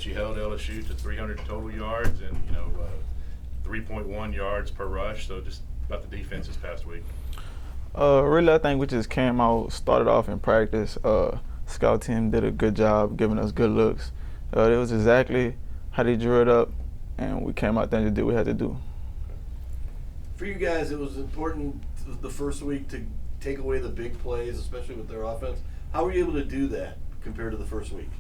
She held LSU to 300 total yards and 3.1 yards per rush. So just about the defense this past week. Really, I think we just came out, started off in practice. Scout team did a good job giving us good looks. It was exactly how they drew it up, and we came out there and did what we had to do. For you guys, it was important the first week to take away the big plays, especially with their offense. How were you able to do that compared to the first week?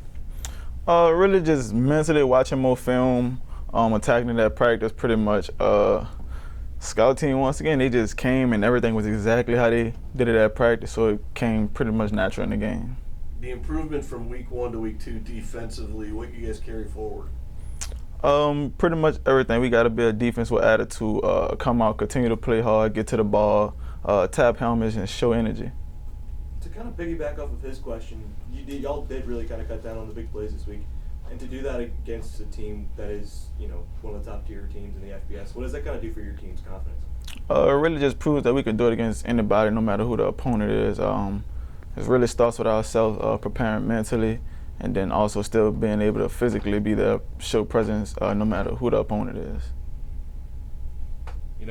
Really just mentally watching more film, attacking that practice pretty much. Scout team, once again, they just came and everything was exactly how they did it at practice, so it came pretty much natural in the game. The improvement from week 1 to week 2 defensively, what you guys carry forward? Pretty much everything. We got to be a defense with attitude, come out, continue to play hard, get to the ball, tap helmets, and show energy. To kind of piggyback off of his question, y'all did really kind of cut down on the big plays this week, and to do that against a team that is, one of the top tier teams in the FBS, what does that kind of do for your team's confidence? It really just proves that we can do it against anybody, no matter who the opponent is. It really starts with ourselves preparing mentally, and then also still being able to physically be there, show presence, no matter who the opponent is. You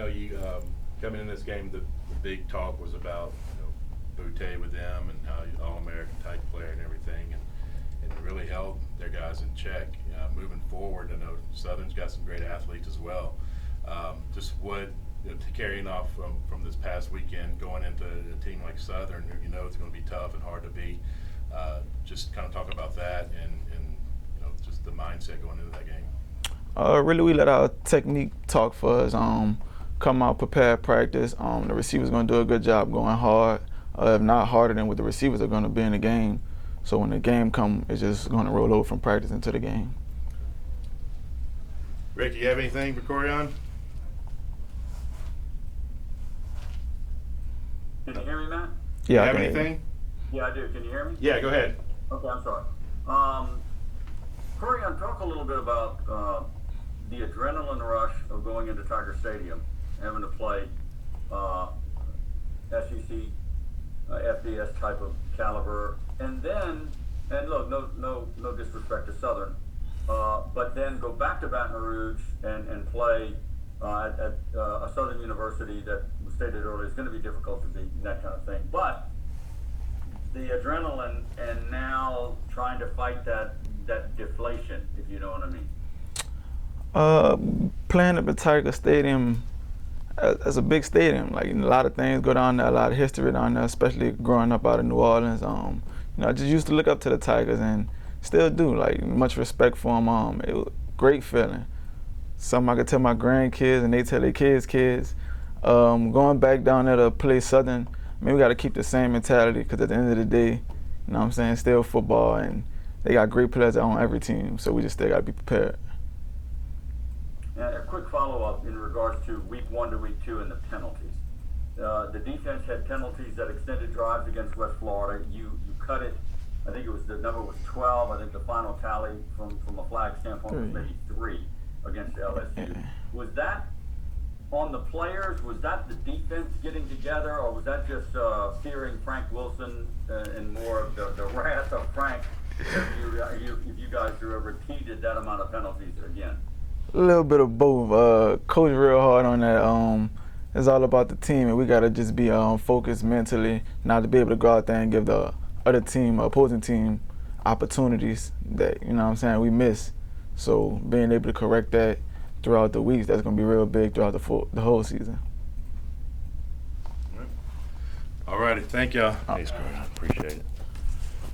coming in this game, the big talk was about Butte with them and how All-American type player and everything, and it really held their guys in check. Moving forward, I know Southern's got some great athletes as well. Just what carrying off from this past weekend, going into a team like Southern, it's going to be tough and hard to beat. Just kind of talk about that and just the mindset going into that game. Really, we let our technique talk for us. Come out prepared, practice. The receivers going to do a good job going hard. If not harder than what the receivers are going to be in the game. So when the game comes, it's just going to roll over from practice into the game. Rick, you have anything for Corione? Can you hear me, Matt? Yeah, you have anything? Yeah, I do. Can you hear me? Yeah, go ahead. Okay, I'm sorry. Corione, talk a little bit about the adrenaline rush of going into Tiger Stadium, having to play SEC, FBS type of caliber, and look, no disrespect to Southern, but then go back to Baton Rouge and play at a Southern University that was stated earlier is going to be difficult to beat, that kind of thing. But the adrenaline and now trying to fight that deflation, if you know what I mean. Playing at the Tiger Stadium, it's a big stadium. Like, a lot of things go down there, a lot of history down there, especially growing up out of New Orleans. I just used to look up to the Tigers and still do. Like, much respect for them. It was a great feeling. Something I could tell my grandkids and they tell their kids. Going back down there to play Southern, we got to keep the same mentality because at the end of the day, still football, and they got great players on every team, so we just still got to be prepared. And a quick follow-up in regards to week 1 to week 2 and the penalties. The defense had penalties that extended drives against West Florida. You cut it. I think the number was 12. I think the final tally from a flag standpoint was maybe 3 against LSU. Was that on the players? Was that the defense getting together, or was that just fearing Frank Wilson and more of the wrath of Frank if you guys repeated that amount of penalties again? A little bit of both. Coach real hard on that. It's all about the team, and we got to just be focused mentally, not to be able to go out there and give the other team, opposing team, opportunities that, we miss. So being able to correct that throughout the weeks, that's going to be real big throughout the whole season. All righty. Thank y'all. Thanks, Chris. Appreciate it.